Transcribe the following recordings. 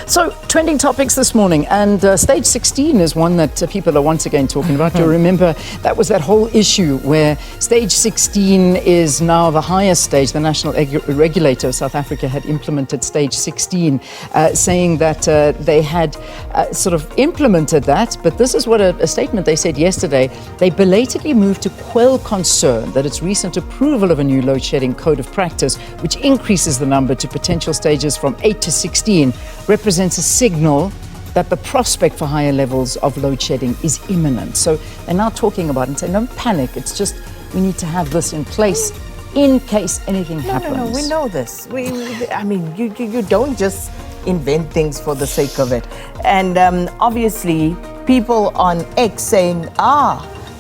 So, trending topics this morning, and stage 16 is one that people are once again talking about. You'll remember that was that whole issue where stage 16 is now the highest stage. The national regulator of South Africa had implemented stage 16, saying that they had sort of implemented that, but this is what a statement they said yesterday. They belatedly moved to quell concern that its recent approval of a new load shedding code of practice, which increases the number to potential stages from 8 to 16, represents a signal that the prospect for higher levels of load shedding is imminent. So they're now talking about it and saying, don't panic, it's just we need to have this in place in case anything happens. No, we know this. I mean, you don't just invent things for the sake of it. And obviously, people on X saying,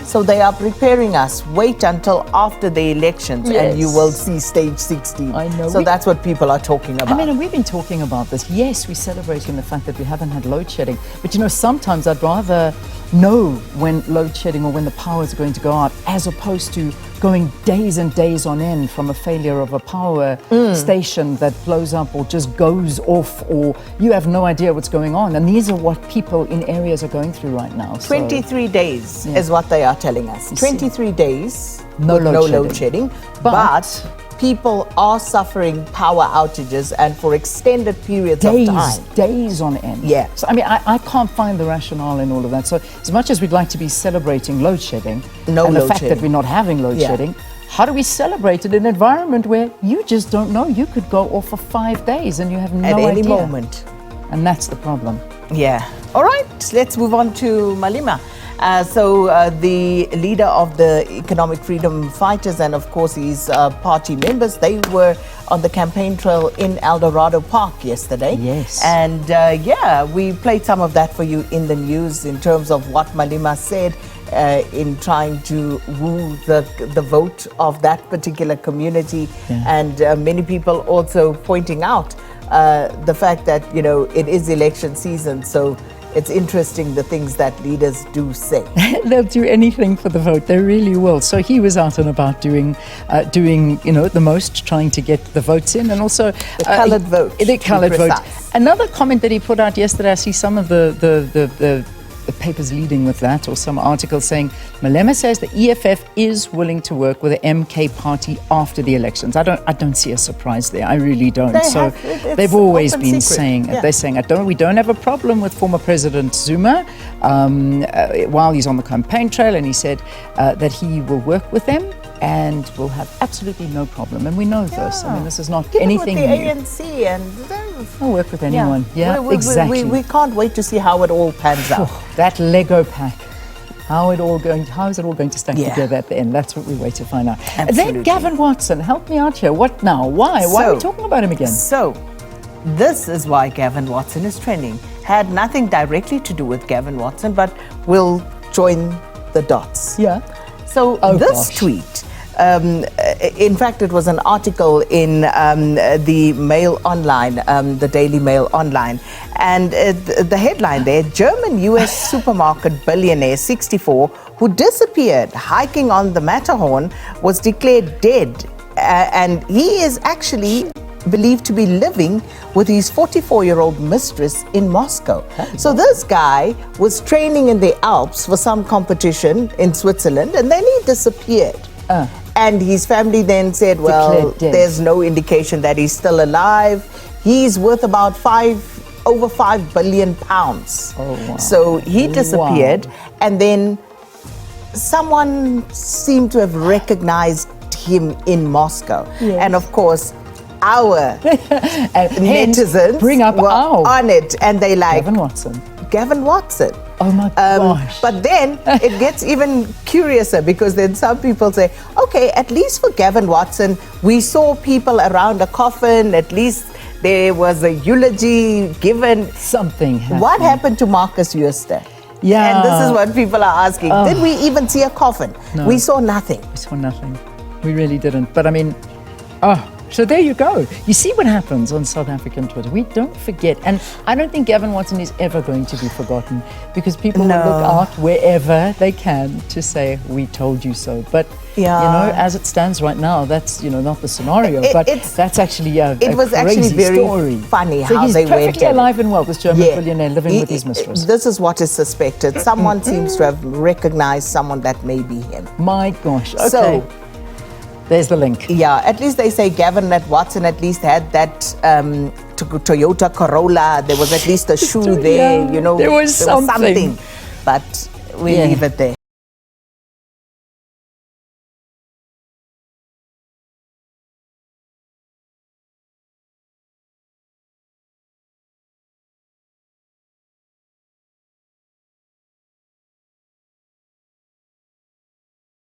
so they are preparing us. Wait until after the elections and you will see stage 16. I know. So that's what people are talking about. I mean, and we've been talking about this. Yes, we're celebrating the fact that we haven't had load shedding. But you know, sometimes I'd rather know when load shedding or when the power is going to go out, as opposed to going days and days on end from a failure of a power station that blows up or just goes off, or you have no idea what's going on. And these are what people in areas are going through right now. 23 days is what they are telling us. 23 days, no load shedding. But people are suffering power outages and for extended periods of time. Days on end. Yeah. So, I mean, I can't find the rationale in all of that. So as much as we'd like to be celebrating load shedding and the fact that we're not having load shedding, how do we celebrate it in an environment where you just don't know? You could go off for 5 days and you have no idea. At any moment. And that's the problem. Yeah. All right, let's move on to Malema. The leader of the Economic Freedom Fighters and of course his party members, they were on the campaign trail in Eldorado Park yesterday. Yes. And we played some of that for you in the news in terms of what Malema said in trying to woo the vote of that particular community. And many people also pointing out the fact that, you know, it is election season, so it's interesting the things that leaders do say. They'll do anything for the vote. They really will. So he was out and about doing you know, the most, trying to get the votes in, and also the coloured vote. The coloured vote. Another comment that he put out yesterday, I see some of the papers leading with that, or some articles saying Malema says the EFF is willing to work with the MK party after the elections. I don't see a surprise there. I really don't. They've always been saying they're saying we don't have a problem with former President Zuma while he's on the campaign trail, and he said that he will work with them and we'll have absolutely no problem. And we know this. I mean, this is not anything new. With the ANC and I'll work with anyone. Exactly. We can't wait to see how it all pans out. That Lego pack. How is it all going to stack together at the end? That's what we wait to find out. Absolutely. Then Gavin Watson, help me out here. What now? Why are we talking about him again? So, this is why Gavin Watson is trending. Had nothing directly to do with Gavin Watson, but we'll join the dots. Yeah. So this tweet, in fact, it was an article in the Mail Online, the Daily Mail Online. And the headline there, German US supermarket billionaire 64 who disappeared hiking on the Matterhorn was declared dead. And he is actually believed to be living with his 44-year-old mistress in Moscow. So this guy was training in the Alps for some competition in Switzerland, and then he disappeared. And his family then said, well, there's no indication that he's still alive. He's worth about over 5 billion pounds. Oh, wow. So he disappeared, and then someone seemed to have recognized him in Moscow. Yes. And of course, our netizens bring up were on it, and they like Gavin Watson. Oh my gosh. But then it gets even curiouser, because then some people say, okay, at least for Gavin Watson, we saw people around a coffin, at least there was a eulogy given. Something happened. What happened to Marcus Jooste? Yeah. And this is what people are asking. Did we even see a coffin? No. We saw nothing. We saw nothing. We really didn't. But I mean, So there you go. You see what happens on South African Twitter. We don't forget. And I don't think Gavin Watson is ever going to be forgotten because people will look out wherever they can to say, we told you so. But, you know, as it stands right now, that's, you know, not the scenario. But that's actually a It was crazy actually very story. funny So how he's they went perfectly alive and well, this German billionaire living with his mistress. This is what is suspected. Someone seems to have recognized someone that may be him. My gosh. Okay. So, there's the link. yeah, at least they say Gavin Watson at least had that Toyota Corolla. There was at least a shoe there, you know. There was something. But we leave it there.